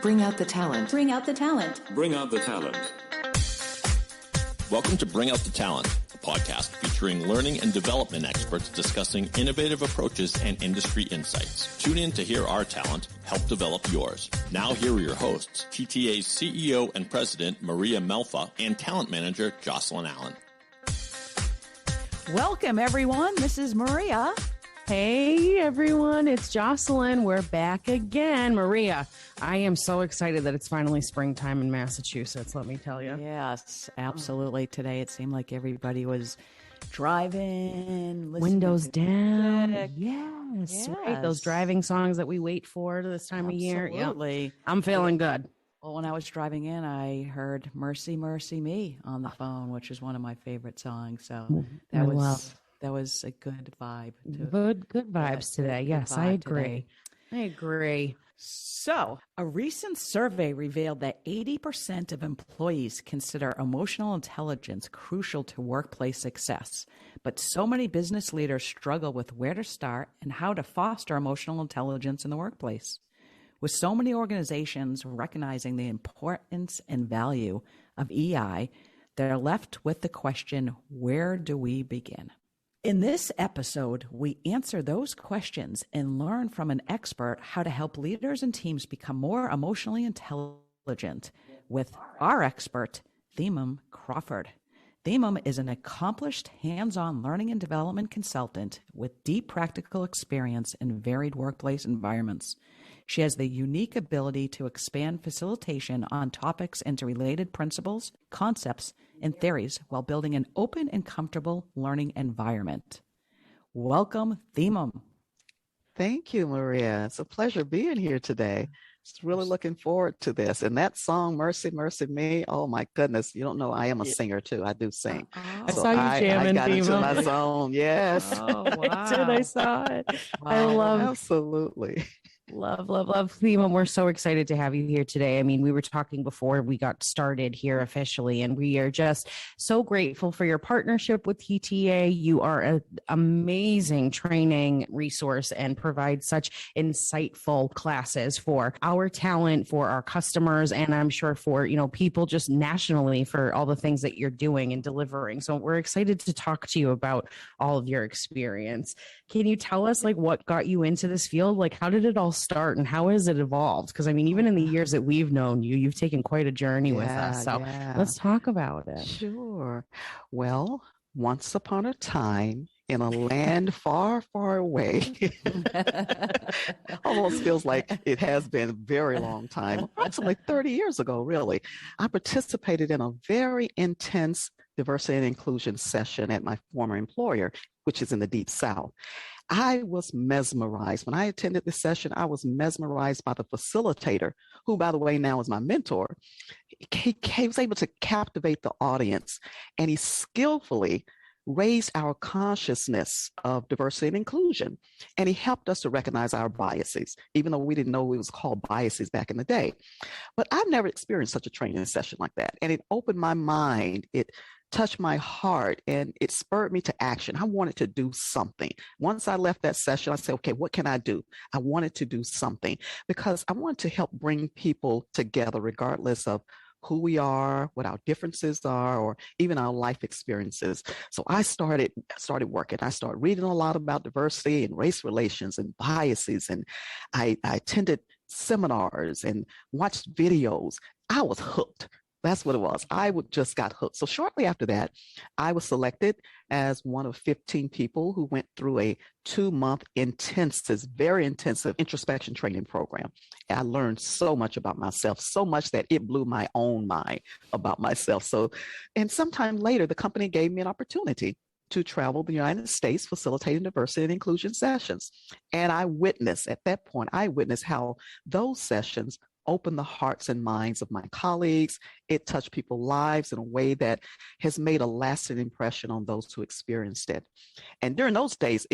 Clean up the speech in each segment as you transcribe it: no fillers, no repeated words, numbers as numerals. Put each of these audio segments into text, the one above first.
Bring out the talent. Bring out the talent. Bring out the talent. Welcome to Bring Out the Talent, a podcast featuring learning and development experts discussing innovative approaches and industry insights. Tune in to hear our talent help develop yours. Now here are your hosts, TTA's CEO and President, Maria Melfa, and Talent Manager, Jocelyn Allen. Welcome, everyone. This is Maria. Hey, everyone. It's Jocelyn. We're back again. Maria, I am so excited that it's finally springtime in Massachusetts, let me tell you. Yes, absolutely. Today, it seemed like everybody was driving, windows down. Music. Yes, right. Those driving songs that we wait for this time of year. Absolutely. Yep. I'm feeling good. Well, when I was driving in, I heard Mercy, Mercy Me on the phone, which is one of my favorite songs. So that was a good vibe. Good vibes today. Yes, I agree. I agree. So, a recent survey revealed that 80% of employees consider emotional intelligence crucial to workplace success. But so many business leaders struggle with where to start and how to foster emotional intelligence in the workplace. With so many organizations recognizing the importance and value of EI, they're left with the question, where do we begin? In this episode, we answer those questions and learn from an expert how to help leaders and teams become more emotionally intelligent with our expert, Themum Crawford. Themum is an accomplished hands-on learning and development consultant with deep practical experience in varied workplace environments. She has the unique ability to expand facilitation on topics into related principles, concepts, and theories while building an open and comfortable learning environment. Welcome, Themum. Thank you, Maria. It's a pleasure being here today. Just really looking forward to this. And that song, Mercy, Mercy Me, oh my goodness. You don't know, I am a singer too. I do sing. I saw you jamming, I got into my zone. Yes. Oh, wow. I saw it. Wow. I love Absolutely. Love Themum. We're so excited to have you here today. I mean, we were talking before we got started here officially, and we are just so grateful for your partnership with TTA. You are an amazing training resource and provide such insightful classes for our talent, for our customers, and I'm sure for, people just nationally for all the things that you're doing and delivering. So we're excited to talk to you about all of your experience. Can you tell us what got you into this field? How did it all start and how has it evolved? Because I mean, even in the years that we've known you, you've taken quite a journey with us. So let's talk about it. Sure. Well, once upon a time in a land far, far away, almost feels like it has been a very long time, approximately 30 years ago, really, I participated in a very intense diversity and inclusion session at my former employer, which is in the Deep South. I was mesmerized. When I attended this session, I was mesmerized by the facilitator, who, by the way, now is my mentor. He was able to captivate the audience, and he skillfully raised our consciousness of diversity and inclusion. And he helped us to recognize our biases, even though we didn't know it was called biases back in the day. But I've never experienced such a training session like that. And it opened my mind. It touched my heart, and it spurred me to action. I wanted to do something. Once I left that session, I said, okay, what can I do? I wanted to do something because I wanted to help bring people together regardless of who we are, what our differences are, or even our life experiences. So I started working. I started reading a lot about diversity and race relations and biases, and I attended seminars and watched videos. I was hooked. That's what it was. I just got hooked. So shortly after that, I was selected as one of 15 people who went through a 2-month very intensive introspection training program. I learned so much about myself, so much that it blew my own mind about myself. And sometime later, the company gave me an opportunity to travel the United States facilitating diversity and inclusion sessions. And at that point, I witnessed how those sessions opened the hearts and minds of my colleagues. It touched people's lives in a way that has made a lasting impression on those who experienced it. And during those days,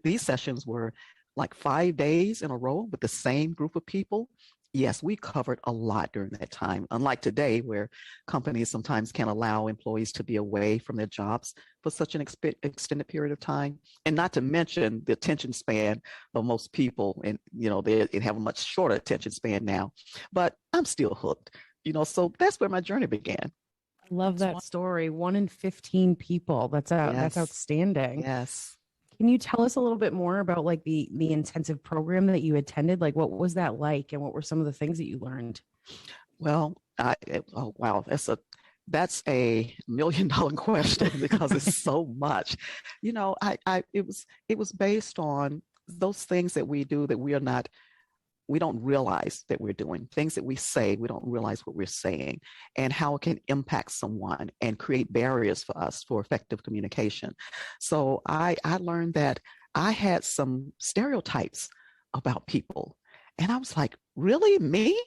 these sessions were like 5 days in a row with the same group of people. Yes, we covered a lot during that time. Unlike today, where companies sometimes can't allow employees to be away from their jobs for such an extended period of time, and not to mention the attention span of most people, and they have a much shorter attention span now. But I'm still hooked, So that's where my journey began. I love that story. 1 in 15 people. That's Yes, outstanding. yes. Can you tell us a little bit more about like the intensive program that you attended? Like, what was that like, and what were some of the things that you learned? Well, oh wow, that's a $1 million question because it's so much. It was based on those things that we do that we don't realize that we're doing, things that we say, we don't realize what we're saying, and how it can impact someone and create barriers for us for effective communication. So I learned that I had some stereotypes about people. And I was like, really, me?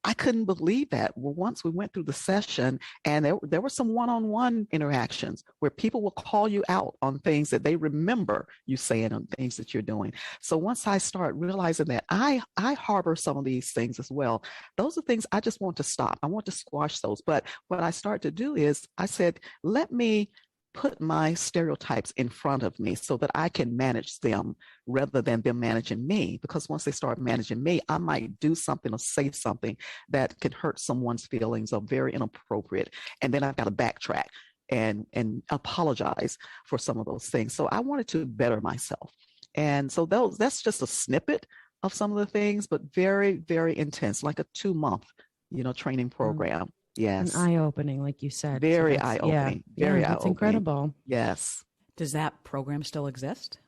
I couldn't believe that. Well, once we went through the session, and there were some one-on-one interactions where people will call you out on things that they remember you saying and things that you're doing. So once I start realizing that I harbor some of these things as well, those are things I just want to stop. I want to squash those. But what I started to do is I said, let me put my stereotypes in front of me so that I can manage them rather than them managing me. Because once they start managing me, I might do something or say something that can hurt someone's feelings or very inappropriate. And then I've got to backtrack and apologize for some of those things. So I wanted to better myself. And so that's just a snippet of some of the things, but very, very intense, like a 2-month, training program. Yes. And eye-opening, like you said. Very eye-opening. Very eye-opening. That's incredible. Yes. Does that program still exist?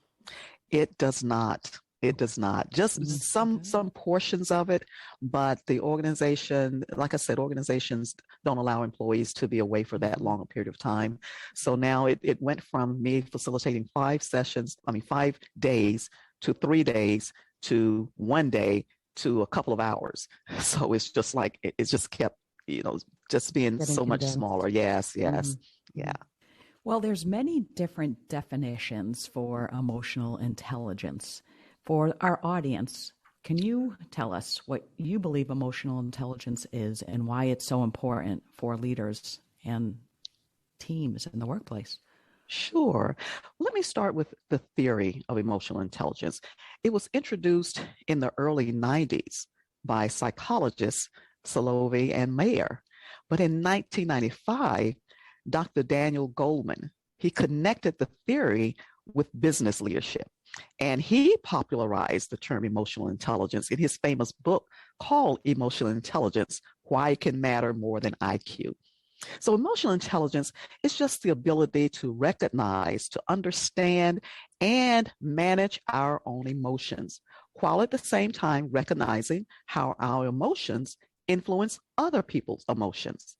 It does not. It does not. Just some portions of it, but the organization, like I said, organizations don't allow employees to be away for that long a period of time. So now it went from me facilitating 5 days to 3 days to 1 day to a couple of hours. So it's just like, it's just kept, just being so much smaller. Yes. Yeah. Well, there's many different definitions for emotional intelligence. For our audience, can you tell us what you believe emotional intelligence is and why it's so important for leaders and teams in the workplace? Sure. Let me start with the theory of emotional intelligence. It was introduced in the early 90s by psychologists Salovey and Mayer. But in 1995, Dr. Daniel Goleman, he connected the theory with business leadership. And he popularized the term emotional intelligence in his famous book called Emotional Intelligence, Why It Can Matter More Than IQ. So emotional intelligence is just the ability to recognize, to understand, and manage our own emotions, while at the same time recognizing how our emotions influence other people's emotions.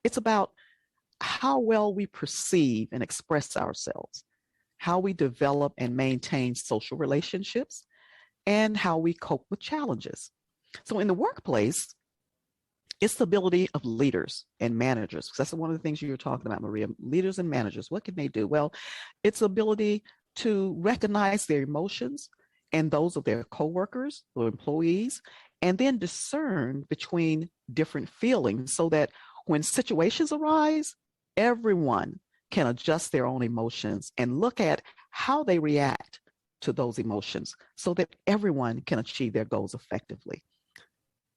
It's about how well we perceive and express ourselves, how we develop and maintain social relationships, and how we cope with challenges. So in the workplace, it's the ability of leaders and managers, because that's one of the things you were talking about, Maria. Leaders and managers, what can they do? Well, it's the ability to recognize their emotions and those of their coworkers or employees, and then discern between different feelings so that when situations arise, everyone can adjust their own emotions and look at how they react to those emotions so that everyone can achieve their goals effectively.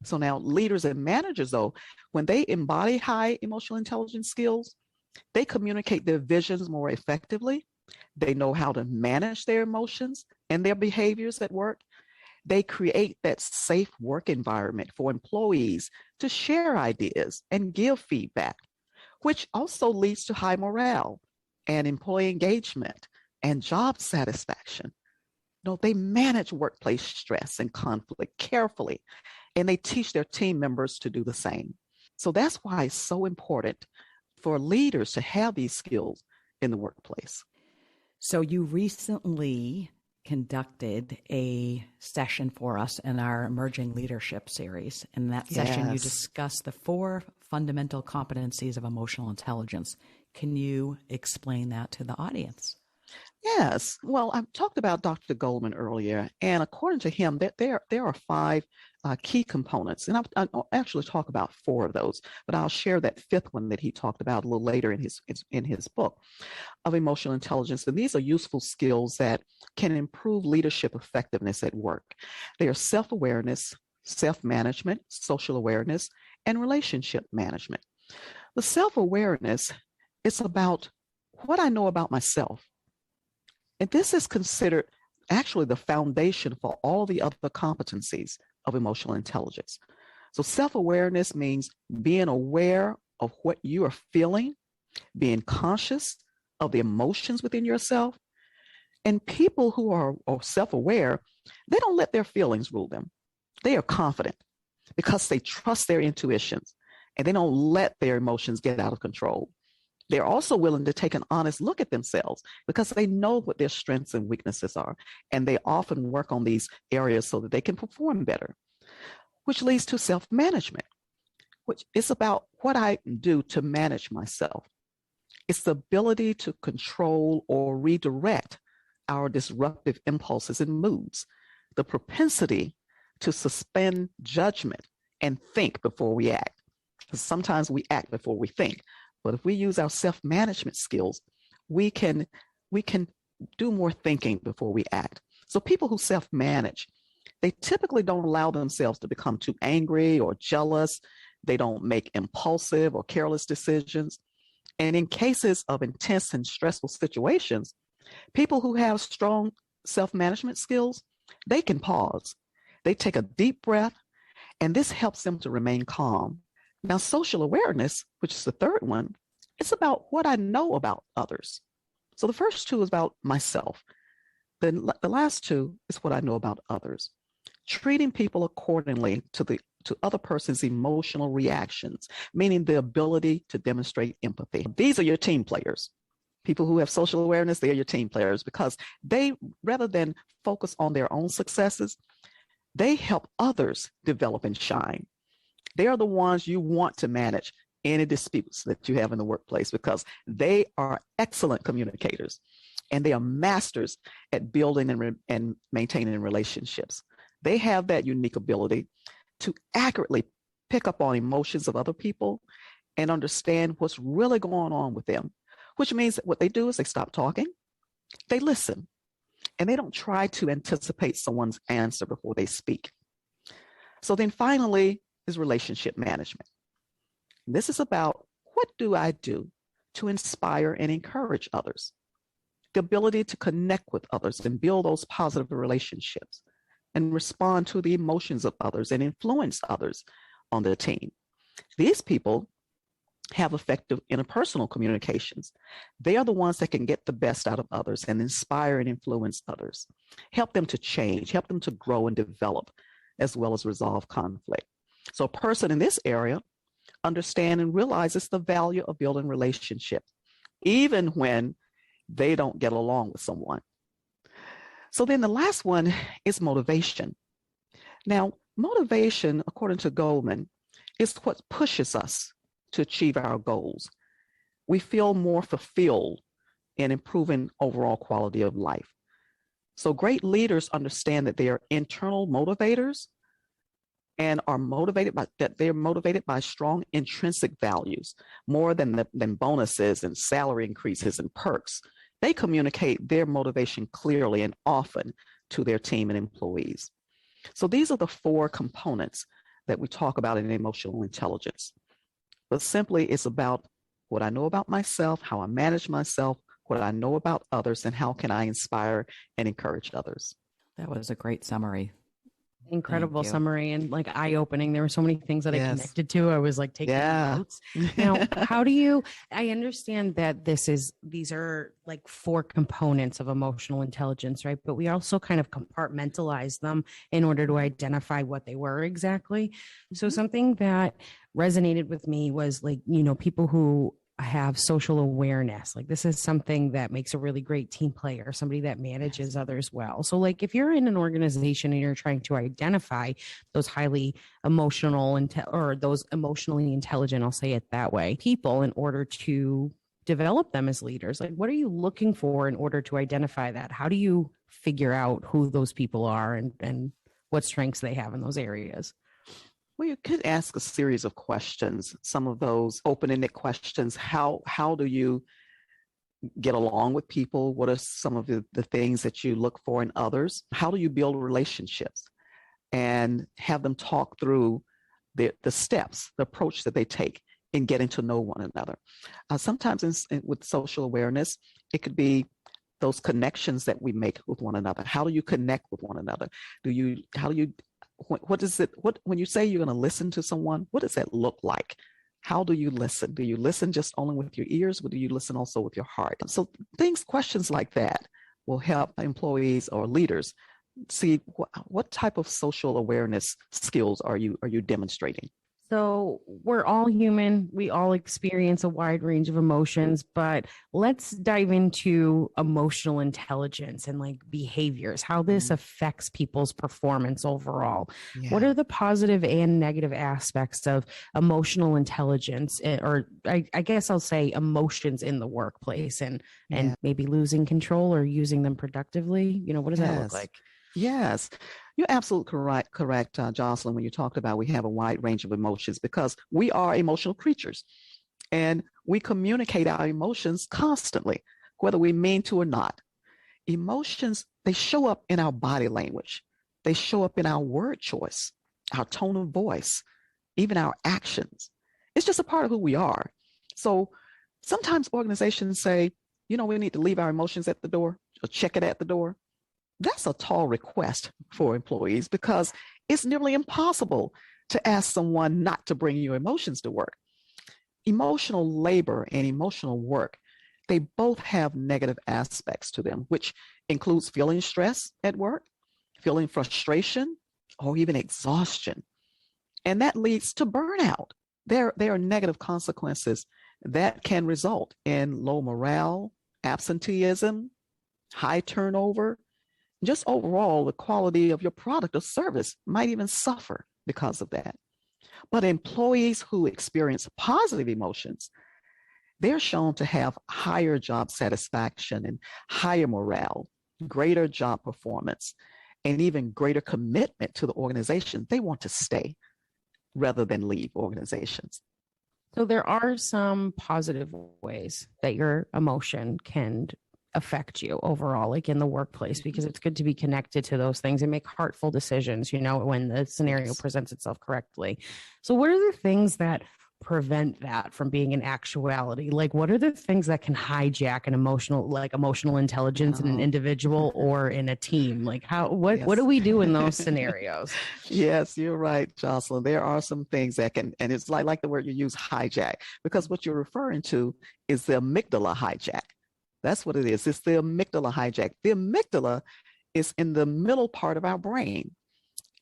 So now leaders and managers, though, when they embody high emotional intelligence skills, they communicate their visions more effectively. They know how to manage their emotions and their behaviors at work. They create that safe work environment for employees to share ideas and give feedback, which also leads to high morale and employee engagement and job satisfaction. No, they manage workplace stress and conflict carefully, and they teach their team members to do the same. So that's why it's so important for leaders to have these skills in the workplace. So you recently conducted a session for us in our Emerging Leadership series. In that session, you discussed the 4 fundamental competencies of emotional intelligence. Can you explain that to the audience? Yes. Well, I talked about Dr. Goldman earlier, and according to him, there are five key components, and I'll actually talk about four of those, but I'll share that fifth one that he talked about a little later in his book of emotional intelligence. And these are useful skills that can improve leadership effectiveness at work. They are self-awareness, self-management, social awareness, and relationship management. The self-awareness is about what I know about myself. And this is considered actually the foundation for all the other competencies of emotional intelligence. So self-awareness means being aware of what you are feeling, being conscious of the emotions within yourself. And people who are self-aware, they don't let their feelings rule them. They are confident because they trust their intuitions and they don't let their emotions get out of control. They're also willing to take an honest look at themselves because they know what their strengths and weaknesses are. And they often work on these areas so that they can perform better, which leads to self-management, which is about what I do to manage myself. It's the ability to control or redirect our disruptive impulses and moods, the propensity to suspend judgment and think before we act. Sometimes we act before we think. But if we use our self-management skills, we can do more thinking before we act. So people who self-manage, they typically don't allow themselves to become too angry or jealous. They don't make impulsive or careless decisions. And in cases of intense and stressful situations, people who have strong self-management skills, they can pause. They take a deep breath, and this helps them to remain calm. Now, social awareness, which is the third one, it's about what I know about others. So the first two is about myself. The last two is what I know about others. Treating people accordingly to other person's emotional reactions, meaning the ability to demonstrate empathy. These are your team players. People who have social awareness, they are your team players because they, rather than focus on their own successes, they help others develop and shine. They are the ones you want to manage any disputes that you have in the workplace because they are excellent communicators and they are masters at building and maintaining relationships. They have that unique ability to accurately pick up on emotions of other people and understand what's really going on with them, which means that what they do is they stop talking, they listen, and they don't try to anticipate someone's answer before they speak. So then finally, is relationship management. This is about what do I do to inspire and encourage others? The ability to connect with others and build those positive relationships and respond to the emotions of others and influence others on the team. These people have effective interpersonal communications. They are the ones that can get the best out of others and inspire and influence others, help them to change, help them to grow and develop, as well as resolve conflict. So a person in this area understands and realizes the value of building relationships, even when they don't get along with someone. So then the last one is motivation. Now, motivation, according to Goldman, is what pushes us to achieve our goals. We feel more fulfilled in improving overall quality of life. So great leaders understand that they are internal motivators and are motivated by that. They're motivated by strong intrinsic values more than bonuses and salary increases and perks. They communicate their motivation clearly and often to their team and employees. So these are the four components that we talk about in emotional intelligence. But simply, it's about what I know about myself, how I manage myself, what I know about others, and how can I inspire and encourage others. That was a great summary. Incredible summary and like eye-opening. There were so many things that I connected to. I was like taking notes. Now, I understand that these are like four components of emotional intelligence, right? But we also kind of compartmentalize them in order to identify what they were exactly. Mm-hmm. So something that resonated with me was like, people who have social awareness. Like this is something that makes a really great team player, somebody that manages others well. So like if you're in an organization and you're trying to identify those highly emotional or those emotionally intelligent, I'll say it that way, people in order to develop them as leaders? Like, what are you looking for in order to identify that? How do you figure out who those people are and what strengths they have in those areas? Well, you could ask a series of questions. Some of those open-ended questions. How do you get along with people? What are some of the things that you look for in others? How do you build relationships and have them talk through the steps, the approach that they take in getting to know one another? Sometimes with social awareness, it could be those connections that we make with one another. How do you connect with one another? When you say you're going to listen to someone, what does that look like? How do you listen? Do you listen just only with your ears, or do you listen also with your heart? So questions like that will help employees or leaders see what type of social awareness skills are you demonstrating. So we're all human. We all experience a wide range of emotions, but let's dive into emotional intelligence and like behaviors, how this affects people's performance overall. Yeah. What are the positive and negative aspects of emotional intelligence, or I guess I'll say emotions in the workplace, and maybe losing control or using them productively? What does that look like? Yes, you're absolutely correct, Jocelyn, when you talked about we have a wide range of emotions, because we are emotional creatures and we communicate our emotions constantly, whether we mean to or not. Emotions, they show up in our body language. They show up in our word choice, our tone of voice, even our actions. It's just a part of who we are. So sometimes organizations say, we need to leave our emotions at the door or check it at the door. That's a tall request for employees, because it's nearly impossible to ask someone not to bring your emotions to work. Emotional labor and emotional work, they both have negative aspects to them, which includes feeling stress at work, feeling frustration, or even exhaustion. And that leads to burnout. There are negative consequences that can result in low morale, absenteeism, high turnover. Just overall, the quality of your product or service might even suffer because of that. But employees who experience positive emotions, they're shown to have higher job satisfaction and higher morale, greater job performance, and even greater commitment to the organization. They want to stay rather than leave organizations. So there are some positive ways that your emotion can affect you overall, like in the workplace, because it's good to be connected to those things and make heartful decisions, when the scenario presents itself correctly. So what are the things that prevent that from being an actuality? Like, what are the things that can hijack an emotional intelligence in an individual or in a team? Like what do we do in those scenarios? Yes, you're right, Jocelyn. There are some things that can, and it's like the word you use, hijack, because what you're referring to is the amygdala hijack. That's what it is. It's the amygdala hijack. The amygdala is in the middle part of our brain,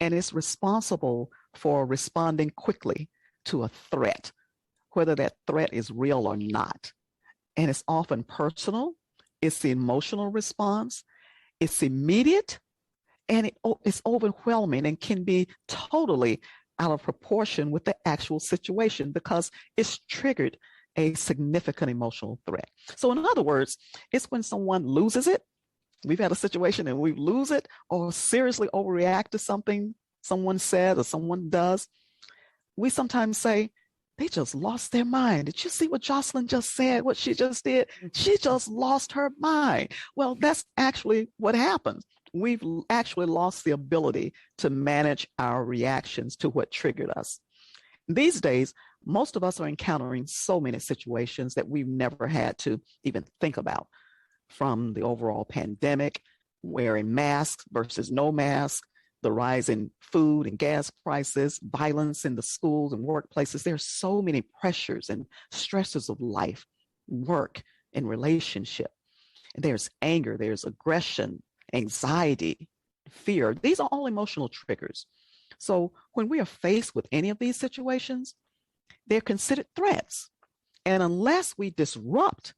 and it's responsible for responding quickly to a threat, whether that threat is real or not. And it's often personal. It's the emotional response. It's immediate, and it's overwhelming and can be totally out of proportion with the actual situation, because it's triggered a significant emotional threat. So in other words, it's when someone loses it. We've had a situation and we lose it, or seriously overreact to something someone said or someone does. We sometimes say, they just lost their mind. Did you see what Jocelyn just said, what she just did? She just lost her mind. Well, that's actually what happens. We've actually lost the ability to manage our reactions to what triggered us. These days, most of us are encountering so many situations that we've never had to even think about, from the overall pandemic, wearing masks versus no mask, the rise in food and gas prices, violence in the schools and workplaces. There are so many pressures and stresses of life, work, and relationship. And there's anger, there's aggression, anxiety, fear. These are all emotional triggers. So when we are faced with any of these situations, they're considered threats. And unless we disrupt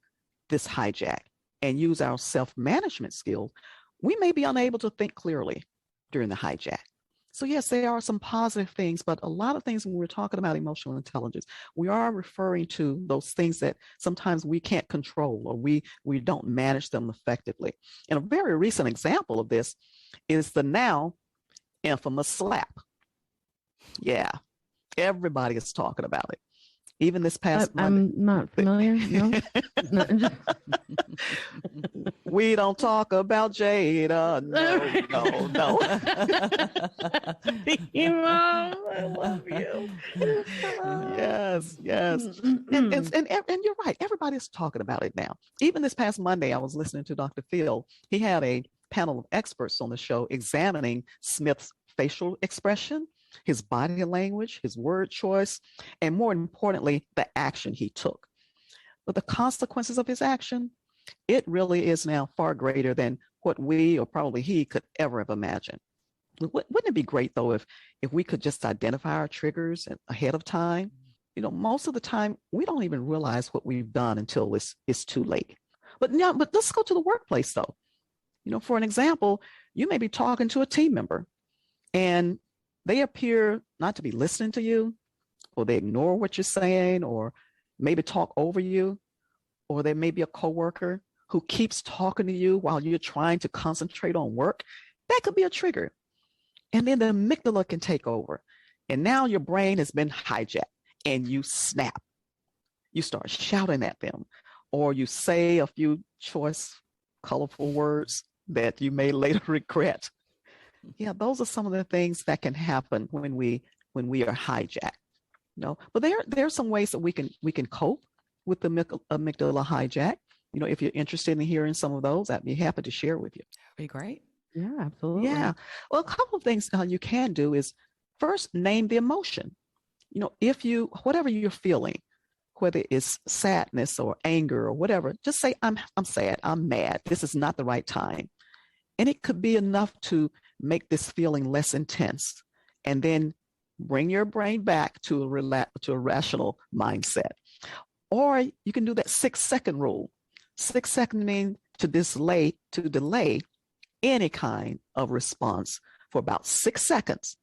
this hijack and use our self-management skills, we may be unable to think clearly during the hijack. So yes, there are some positive things, but a lot of things when we're talking about emotional intelligence, we are referring to those things that sometimes we can't control or we don't manage them effectively. And a very recent example of this is the now infamous slap. Yeah, everybody is talking about it. Even this past Monday. I'm not familiar. No. We don't talk about Jada. No. I love you. Yes. And you're right. Everybody's talking about it now. Even this past Monday, I was listening to Dr. Phil. He had a panel of experts on the show examining Smith's facial expression, his body language, his word choice, and more importantly, the action he took. But the consequences of his action, it really is now far greater than what we or probably he could ever have imagined. Wouldn't it be great though if we could just identify our triggers ahead of time? Most of the time we don't even realize what we've done until it's too late. But let's go to the workplace though. For an example, you may be talking to a team member and they appear not to be listening to you, or they ignore what you're saying, or maybe talk over you, or there may be a coworker who keeps talking to you while you're trying to concentrate on work. That could be a trigger. And then the amygdala can take over. And now your brain has been hijacked and you snap. You start shouting at them, or you say a few choice, colorful words that you may later regret. Yeah, those are some of the things that can happen when we are hijacked. But there are some ways that we can cope with the amygdala hijack. If you're interested in hearing some of those, I'd be happy to share with you. That'd be great. Yeah, absolutely. Yeah. Well, a couple of things you can do is first name the emotion. If whatever you're feeling, whether it's sadness or anger or whatever, just say, I'm sad, I'm mad. This is not the right time. And it could be enough to make this feeling less intense, and then bring your brain back to a rational mindset. Or you can do that 6-second rule. 6 seconds means to delay any kind of response for about 6 seconds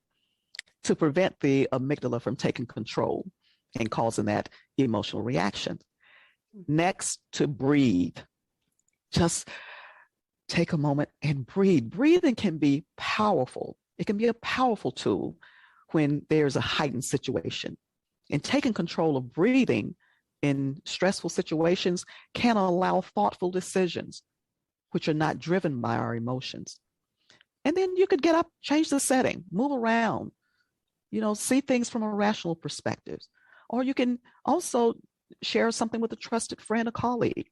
to prevent the amygdala from taking control and causing that emotional reaction. Next, to breathe. Just take a moment and breathe. Breathing can be powerful. It can be a powerful tool when there's a heightened situation. And taking control of breathing in stressful situations can allow thoughtful decisions, which are not driven by our emotions. And then you could get up, change the setting, move around, see things from a rational perspective. Or you can also share something with a trusted friend or colleague.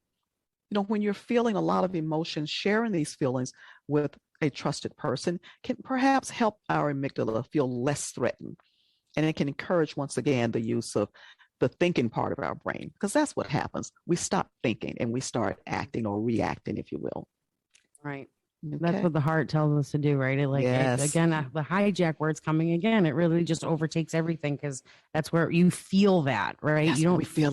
When you're feeling a lot of emotions, sharing these feelings with a trusted person can perhaps help our amygdala feel less threatened. And it can encourage, once again, the use of the thinking part of our brain, because that's what happens. We stop thinking and we start acting or reacting, if you will. Right. Okay. That's what the heart tells us to do, right? The hijack word's coming again. It really just overtakes everything, because that's where you feel that, right? Yes, you don't we feel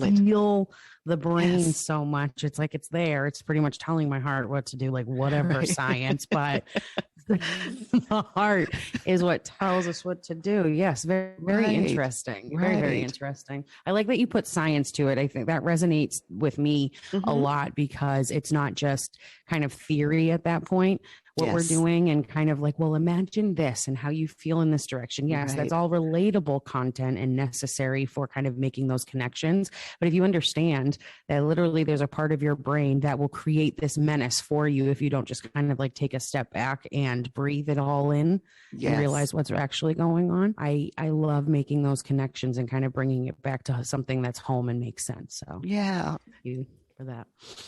the brain Yes. so much. It's like it's there. It's pretty much telling my heart what to do, like whatever Right. science, but the heart is what tells us what to do. Yes, very, very Right. interesting. Very, very Right. interesting. I like that you put science to it. I think that resonates with me a Mhm. lot, because it's not just kind of theory at that point, what we're Yes. doing, and kind of like, well, imagine this and how you feel in this direction. Yes, Right. that's all relatable content and necessary for kind of making those connections. But if you understand that literally there's a part of your brain that will create this menace for you if you don't just kind of like take a step back and breathe it all in Yes. and realize what's actually going on. I love making those connections and kind of bringing it back to something that's home and makes sense. So Yeah. thank you for that.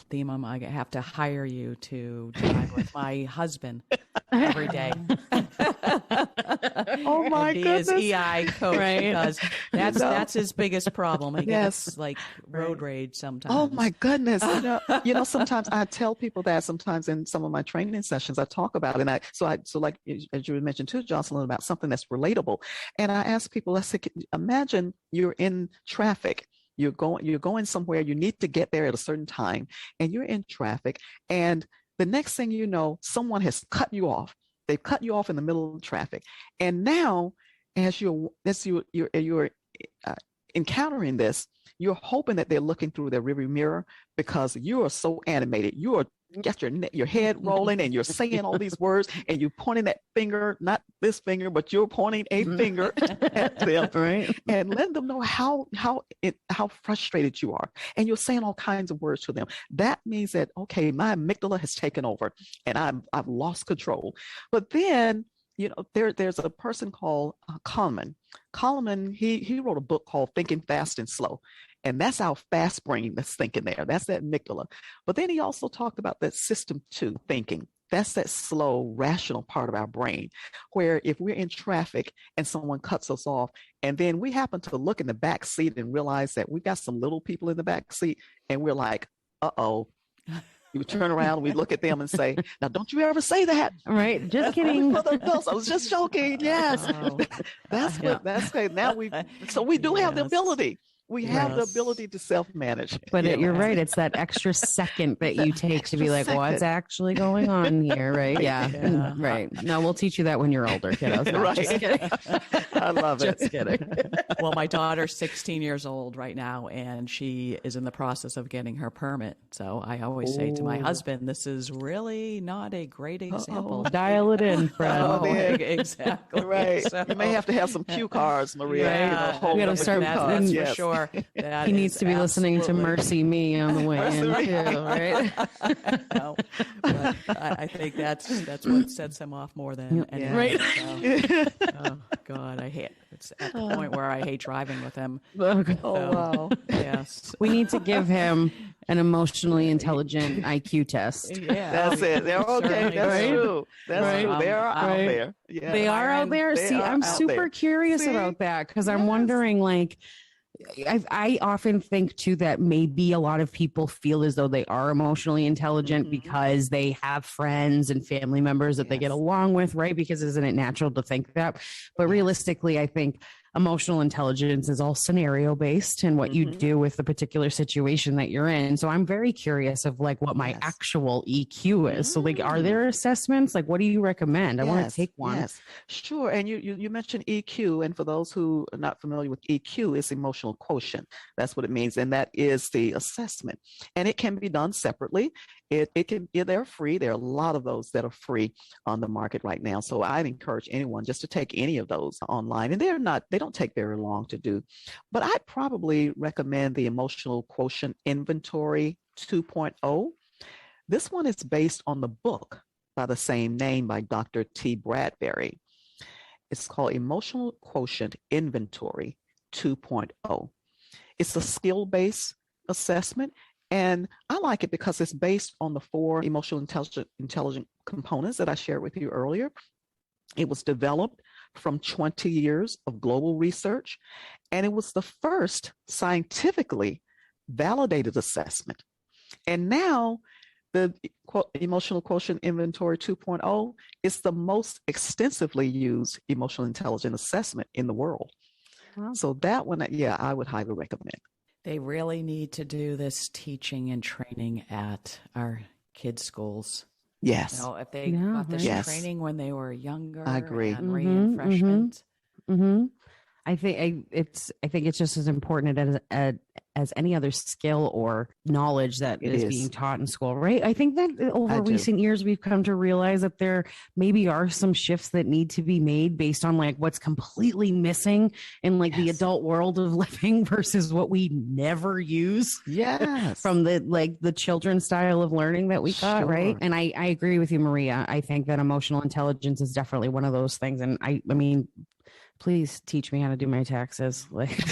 Themum, I have to hire you to jog with my husband every day. Oh my and be goodness. his EI coach, Right. because that's his biggest problem. He Yes. gets like road rage sometimes. Oh my goodness. Sometimes I tell people that sometimes in some of my training sessions I talk about it. And so like as you mentioned too, Jocelyn, about something that's relatable. And I ask people, let's say, imagine you're in traffic. You're going somewhere, you need to get there at a certain time, and you're in traffic, and the next thing you know, someone has cut you off They've cut you off in the middle of traffic. And now, as you're encountering this, you're hoping that they're looking through their rearview mirror because you are so animated. You are got your head rolling and you're saying all these words and you're pointing that finger, not this finger, but you're pointing a finger at them, right? And letting them know how frustrated you are. And you're saying all kinds of words to them. That means that, okay, my amygdala has taken over and I've lost control. But then, you know, there's a person called Kahneman. Kahneman, he wrote a book called Thinking Fast and Slow. And that's our fast brain that's thinking there. That's that amygdala. But then he also talked about that system 2 thinking. That's that slow, rational part of our brain, where if we're in traffic and someone cuts us off, and then we happen to look in the back seat and realize that we got some little people in the back seat, and we're like, uh-oh. You would turn around, we look at them and say, now, don't you ever say that. Right. Just kidding. I was just joking. Yes. Oh. That's great. Now we do have the ability. We have the ability to self-manage. But you're right. It's that extra second that you take to be like, what's actually going on here, right? Yeah. Right. No, we'll teach you that when you're older, kiddos. No, right. Just kidding. I love it. Just kidding. Well, my daughter's 16 years old right now, and she is in the process of getting her permit. So I always say to my husband, this is really not a great example. Dial it in, friend. Exactly. Right. So, you may have to have some cue cards, Maria. Yeah. We got to start. That's for sure. He needs to be listening to Mercy Me on the way in too, right? No, but I think that's what sets him off more than anything. Right. So, oh God, I hate. It's at the point where I hate driving with him. Oh wow. Yes. We need to give him an emotionally intelligent IQ test. Yeah, that's it. They're okay. That's true. That's true. They are out there. Yeah. They are out there. See, I'm super curious about that because I'm wondering, like. I often think too that maybe a lot of people feel as though they are emotionally intelligent because they have friends and family members that they get along with, right? Because isn't it natural to think that? But realistically, I think emotional intelligence is all scenario based and what you do with the particular situation that you're in. So I'm very curious of like what my actual EQ is. So like, are there assessments? Like, what do you recommend? I want to take one. Yes, sure. And you mentioned EQ, and for those who are not familiar with EQ, it's emotional quotient. That's what it means, and that is the assessment. And it can be done separately. They're free. There are a lot of those that are free on the market right now. So I'd encourage anyone just to take any of those online. And they don't take very long to do. But I'd probably recommend the Emotional Quotient Inventory 2.0. This one is based on the book by the same name by Dr. T. Bradbury. It's called Emotional Quotient Inventory 2.0. It's a skill-based assessment. And I like it because it's based on the 4 emotional intelligent components that I shared with you earlier. It was developed from 20 years of global research, and it was the first scientifically validated assessment. And now the Emotional Quotient Inventory 2.0 is the most extensively used emotional intelligence assessment in the world. Wow. So that one, I would highly recommend. They really need to do this teaching and training at our kids' schools. Yes. You know, if they got this training when they were younger, I agree. And reinfreshment. I think it's just as important as any other skill or knowledge that is being taught in school, right? I think that over recent years, we've come to realize that there maybe are some shifts that need to be made based on like what's completely missing in like the adult world of living versus what we never use. Yes. From the children's style of learning that we got, right? And I agree with you, Maria. I think that emotional intelligence is definitely one of those things. And I mean, please teach me how to do my taxes. Like,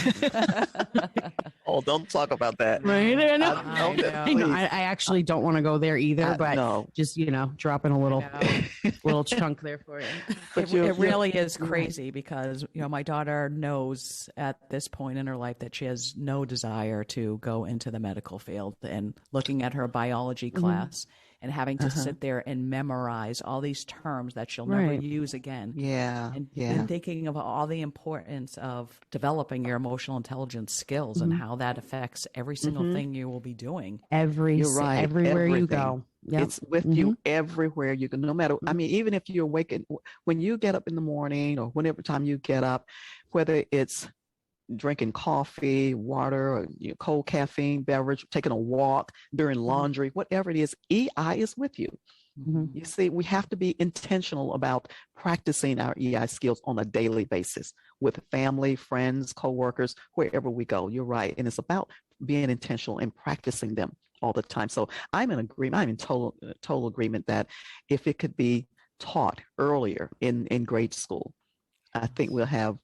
oh, don't talk about that. Right? I actually don't want to go there either, but just, drop in a little chunk there for you. It really is crazy because, my daughter knows at this point in her life that she has no desire to go into the medical field, and looking at her biology class and having to sit there and memorize all these terms that she'll never use again. And thinking of all the importance of developing your emotional intelligence skills and how that affects every single thing you will be doing. Everywhere you go. Yep. It's with you everywhere you go, no matter, I mean, even if you're waking, when you get up in the morning or whenever time you get up, whether it's drinking coffee, water, or cold caffeine beverage, taking a walk, during laundry, whatever it is, EI is with you. You see, we have to be intentional about practicing our EI skills on a daily basis with family, friends, coworkers, wherever we go. You're right. And it's about being intentional and practicing them all the time. So I'm in agreement. I'm in total agreement that if it could be taught earlier in grade school, I think we'll have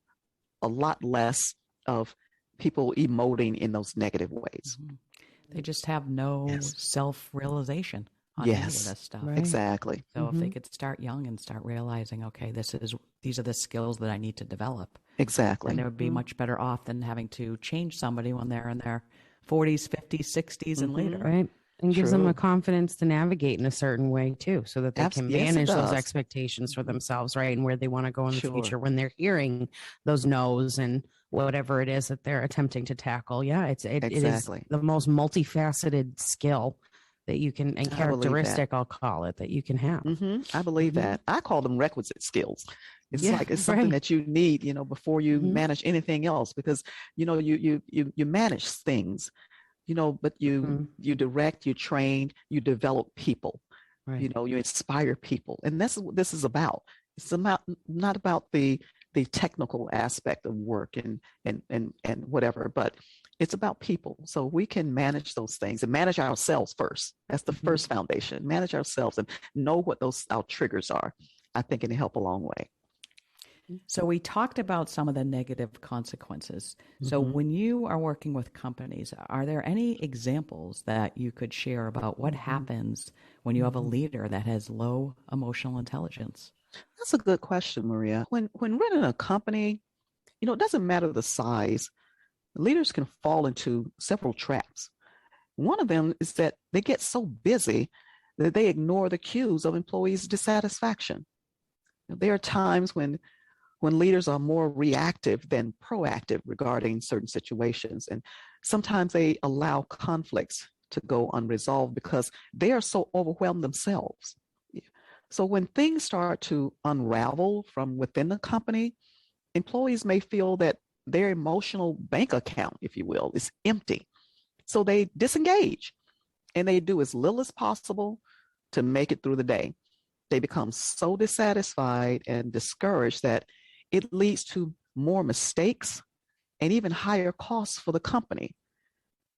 a lot less of people emoting in those negative ways. They just have no self-realization on any of this stuff. Right. Exactly. So if they could start young and start realizing, okay, these are the skills that I need to develop. Exactly. And they would be much better off than having to change somebody when they're in their 40s, 50s, 60s, and later. Right. And gives them a confidence to navigate in a certain way too, so that they can manage those expectations for themselves, right? And where they want to go in the future when they're hearing those no's and whatever it is that they're attempting to tackle. Yeah, it is the most multifaceted skill that you can, and characteristic, I'll call it, that you can have. I believe that. I call them requisite skills. It's it's something that you need, before you manage anything else, because, you manage things, but you direct, you train, you develop people, you inspire people. And that's what this is about. It's about, not about the technical aspect of work and whatever, but it's about people. So we can manage those things and manage ourselves first. That's the first foundation. Manage ourselves and know what our triggers are. I think it'll help a long way. So we talked about some of the negative consequences. So when you are working with companies, are there any examples that you could share about what happens when you have a leader that has low emotional intelligence? That's a good question, Maria. When running a company, it doesn't matter the size. Leaders can fall into several traps. One of them is that they get so busy that they ignore the cues of employees' dissatisfaction. There are times when leaders are more reactive than proactive regarding certain situations, and sometimes they allow conflicts to go unresolved because they are so overwhelmed themselves. So when things start to unravel from within the company, employees may feel that their emotional bank account, if you will, is empty. So they disengage and they do as little as possible to make it through the day. They become so dissatisfied and discouraged that it leads to more mistakes and even higher costs for the company.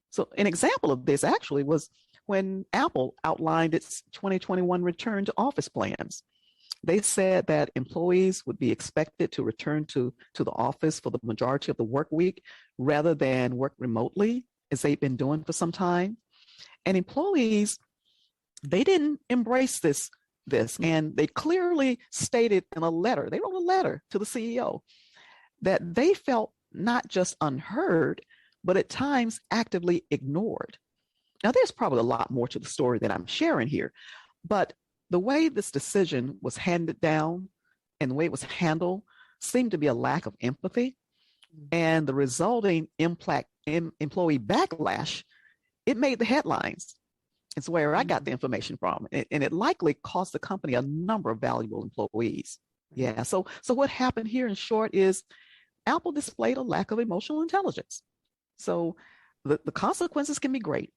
So an example of this actually was when Apple outlined its 2021 return to office plans. They said that employees would be expected to return to the office for the majority of the work week rather than work remotely, as they've been doing for some time. And employees, they didn't embrace this, and they clearly stated in a letter, they wrote a letter to the CEO, that they felt not just unheard, but at times actively ignored. Now, there's probably a lot more to the story that I'm sharing here, but the way this decision was handed down and the way it was handled seemed to be a lack of empathy, and the resulting employee backlash, it made the headlines. It's where I got the information from, and it likely cost the company a number of valuable employees. Yeah, so what happened here in short is Apple displayed a lack of emotional intelligence. So the consequences can be great,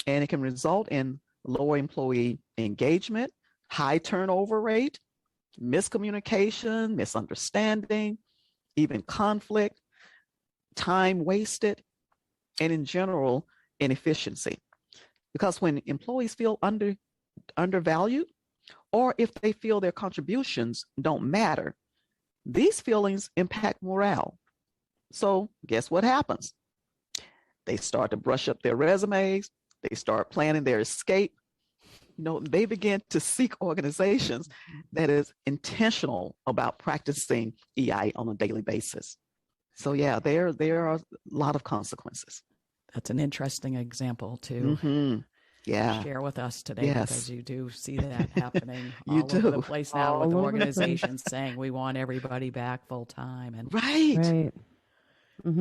and it can result in lower employee engagement, high turnover rate, miscommunication, misunderstanding, even conflict, time wasted, and in general, inefficiency. Because when employees feel undervalued, or if they feel their contributions don't matter, these feelings impact morale. So guess what happens? They start to brush up their resumes. They start planning their escape. They begin to seek organizations that is intentional about practicing EI on a daily basis. So yeah, there are a lot of consequences. That's an interesting example to share with us today, because you do see that happening all over the place now with organizations saying we want everybody back full time. And right.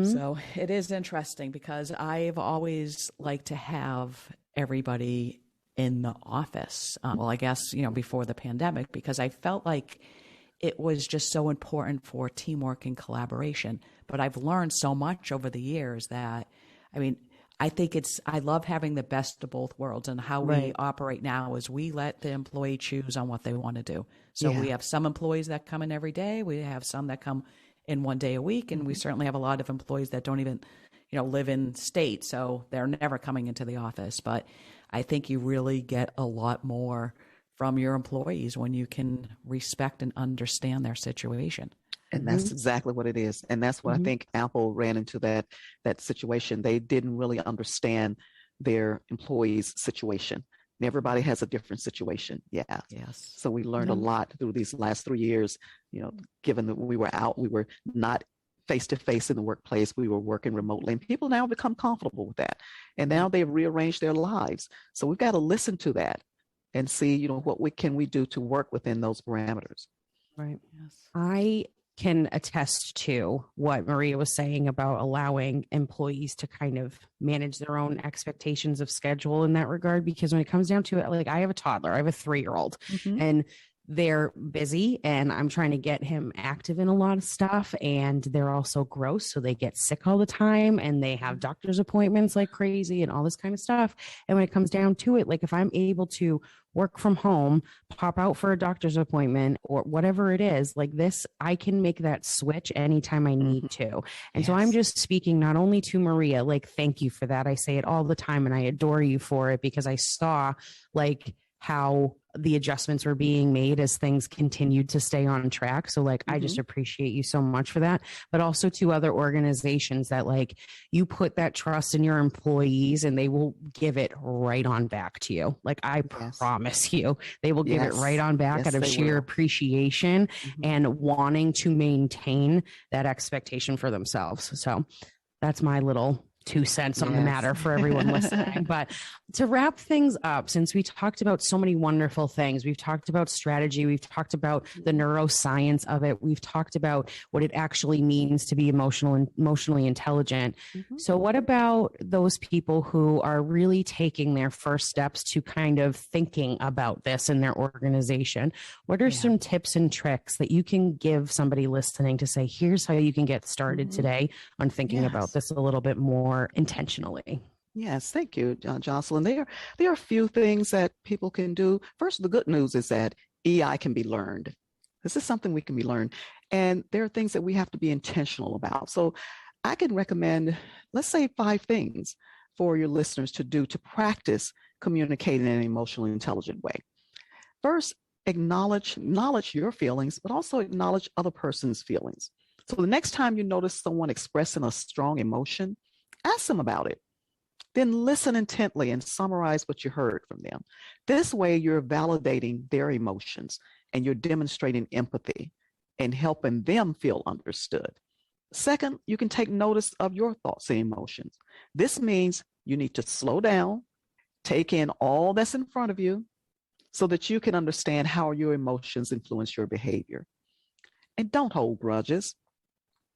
So it is interesting, because I've always liked to have everybody in the office. Well, I guess, before the pandemic, because I felt like it was just so important for teamwork and collaboration. But I've learned so much over the years that, I love having the best of both worlds, and how we operate now is we let the employee choose on what they want to do. So we have some employees that come in every day. We have some that come in one day a week. And we certainly have a lot of employees that don't even, live in state. So they're never coming into the office. But I think you really get a lot more from your employees when you can respect and understand their situation. And that's exactly what it is. And that's what I think Apple ran into that situation. They didn't really understand their employees' situation. And everybody has a different situation. Yeah. Yes. So we learned a lot through these last 3 years, given that we were out, we were not face-to-face in the workplace, we were working remotely, and people now become comfortable with that. And now they've rearranged their lives. So we've got to listen to that and see, what we can do to work within those parameters. Right. Yes. I can attest to what Maria was saying about allowing employees to kind of manage their own expectations of schedule in that regard, because when it comes down to it, like, I have a toddler, I have a 3-year-old, and they're busy, and I'm trying to get him active in a lot of stuff, and they're also gross, so they get sick all the time, and they have doctor's appointments like crazy and all this kind of stuff. And when it comes down to it, like, if I'm able to work from home, pop out for a doctor's appointment or whatever it is, like this, I can make that switch anytime I need to. And so I'm just speaking not only to Maria, like, thank you for that. I say it all the time, and I adore you for it, because I saw like how the adjustments were being made as things continued to stay on track. So like, I just appreciate you so much for that. But also to other organizations that, like, you put that trust in your employees and they will give it right on back to you. Like, I promise you, they will give it right on back out of sheer appreciation and wanting to maintain that expectation for themselves. So that's my little 2 cents on the matter for everyone listening. But to wrap things up, since we talked about so many wonderful things, we've talked about strategy, we've talked about the neuroscience of it, we've talked about what it actually means to be emotionally intelligent. So what about those people who are really taking their first steps to kind of thinking about this in their organization? What are some tips and tricks that you can give somebody listening to say, here's how you can get started today on thinking about this a little bit more intentionally? Yes, thank you, Jocelyn. There are a few things that people can do. First, the good news is that EI can be learned. This is something we can be learned. And there are things that we have to be intentional about. So I can recommend, let's say, 5 things for your listeners to do to practice communicating in an emotionally intelligent way. First, acknowledge your feelings, but also acknowledge other person's feelings. So the next time you notice someone expressing a strong emotion, ask them about it. Then listen intently and summarize what you heard from them. This way, you're validating their emotions and you're demonstrating empathy and helping them feel understood. Second, you can take notice of your thoughts and emotions. This means you need to slow down, take in all that's in front of you so that you can understand how your emotions influence your behavior. And don't hold grudges.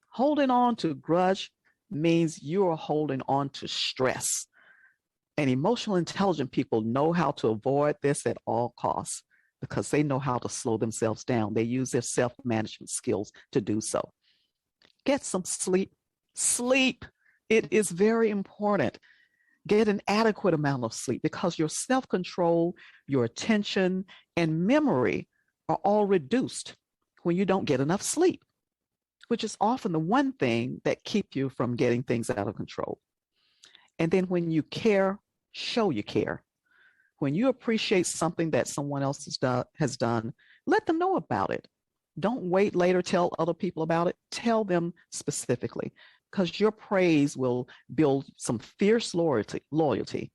Holding on to grudge means you are holding on to stress. And emotionally intelligent people know how to avoid this at all costs because they know how to slow themselves down. They use their self-management skills to do so. Get some sleep. Sleep. It is very important. Get an adequate amount of sleep because your self-control, your attention, and memory are all reduced when you don't get enough sleep, which is often the one thing that keeps you from getting things out of control. And then when you care, show you care. When you appreciate something that someone else has done, let them know about it. Don't wait later, tell other people about it. Tell them specifically, because your praise will build some fierce loyalty,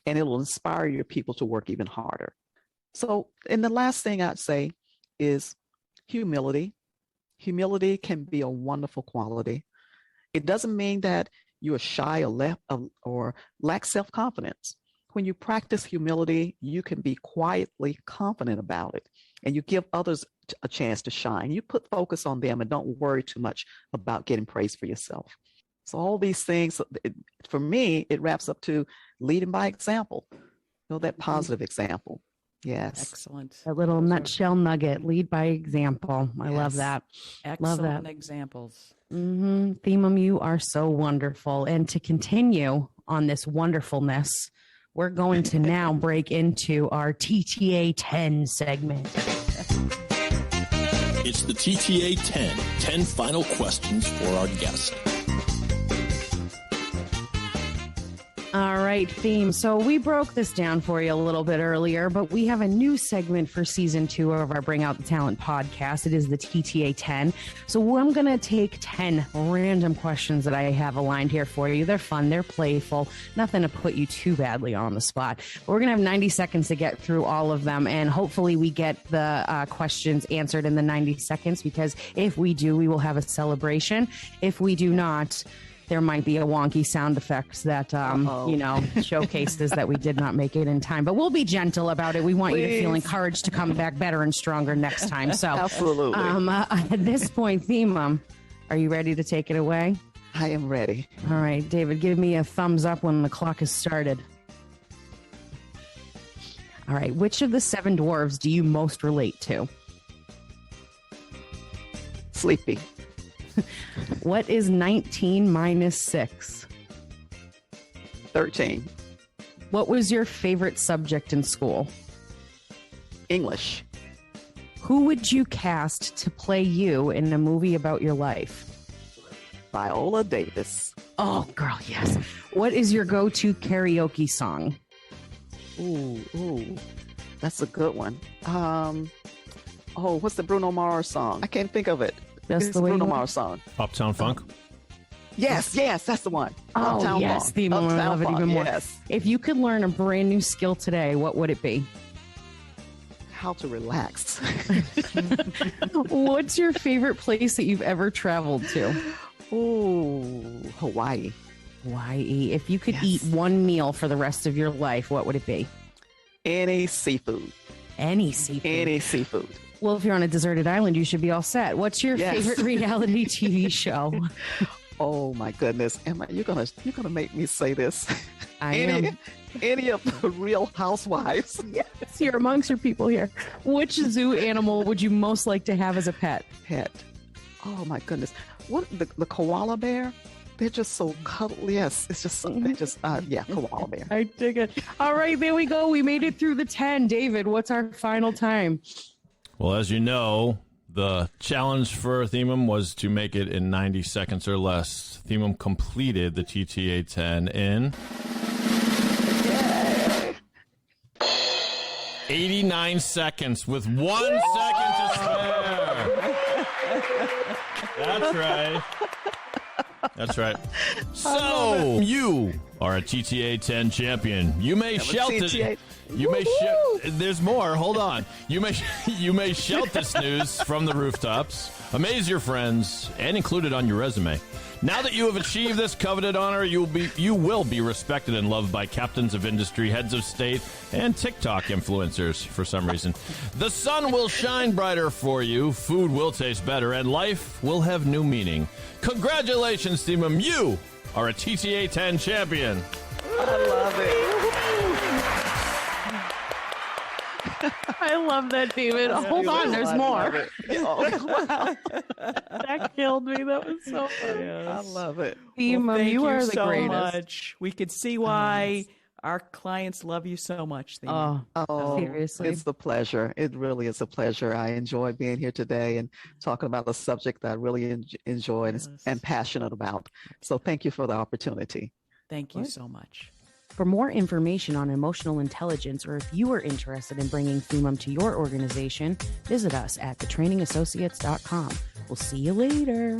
and it will inspire your people to work even harder. So, and the last thing I'd say is humility. Humility can be a wonderful quality. It doesn't mean that you are shy or lack self-confidence. When you practice humility, you can be quietly confident about it, and you give others a chance to shine. You put focus on them and don't worry too much about getting praise for yourself. So all these things, for me, it wraps up to leading by example. that positive example. Yes. Excellent. A little nutshell nugget, lead by example. I love that. Excellent Love that. examples. Themum, you are so wonderful. And to continue on this wonderfulness, we're going to now break into our TTA 10 segment. It's the TTA 10 final questions for our guest. All right, Theme. So we broke this down for you a little bit earlier, but we have a new segment for season 2 of our Bring Out the Talent podcast. It is the TTA 10. So I'm going to take 10 random questions that I have aligned here for you. They're fun. They're playful. Nothing to put you too badly on the spot. But we're going to have 90 seconds to get through all of them. And hopefully we get the questions answered in the 90 seconds, because if we do, we will have a celebration. If we do not, there might be a wonky sound effect that, showcases that we did not make it in time. But we'll be gentle about it. We want you to feel encouraged to come back better and stronger next time. So, absolutely. At this point, Themum, are you ready to take it away? I am ready. All right, David, give me a thumbs up when the clock has started. All right, which of the 7 dwarves do you most relate to? Sleepy. What is 19 minus 6? 13. What was your favorite subject in school? English. Who would you cast to play you in a movie about your life? Viola Davis. Oh, girl, yes. What is your go-to karaoke song? Ooh, that's a good one. What's the Bruno Mars song? I can't think of it. That's the Bruno Mars song. Uptown Funk? Yes, that's the one. Oh, Uptown yes, Funk. I love it even more. Yes. If you could learn a brand new skill today, what would it be? How to relax. What's your favorite place that you've ever traveled to? Ooh, Hawaii. Hawaii. If you could eat one meal for the rest of your life, what would it be? Any seafood. Any seafood. Any seafood. Well, if you're on a deserted island, you should be all set. What's your favorite reality TV show? Oh my goodness, Emma, you're gonna make me say this. I am. Any of the Real Housewives. Yes, you're amongst your people here. Which zoo animal would you most like to have as a pet? Oh my goodness, what the koala bear? They're just so cuddly. Yes, it's just koala bear. I dig it. All right, there we go. We made it through the 10. David, what's our final time? Well, as you know, the challenge for Themum was to make it in 90 seconds or less. Themum completed the TTA 10 in 89 seconds with 1 second to spare. That's right. That's right. So you are a TTA 10 champion. You may shout it. You may there's more. Hold on. You may shout this news from the rooftops, amaze your friends, and include it on your resume. Now that you have achieved this coveted honor, you will be respected and loved by captains of industry, heads of state, and TikTok influencers for some reason. The sun will shine brighter for you, food will taste better, and life will have new meaning. Congratulations, Themum. You are a TTA 10 champion. I love it. I love that, David. Hold on, there's more. Wow. That killed me. That was so funny. I love it. Themum, thank you are the so greatest. much. We could see why our clients love you so much, Themum. Oh, seriously. It's the pleasure. It really is a pleasure. I enjoy being here today and talking about a subject that I really enjoy and passionate about. So thank you for the opportunity. Thank you so much. For more information on emotional intelligence, or if you are interested in bringing Themum to your organization, visit us at thetrainingassociates.com. We'll see you later.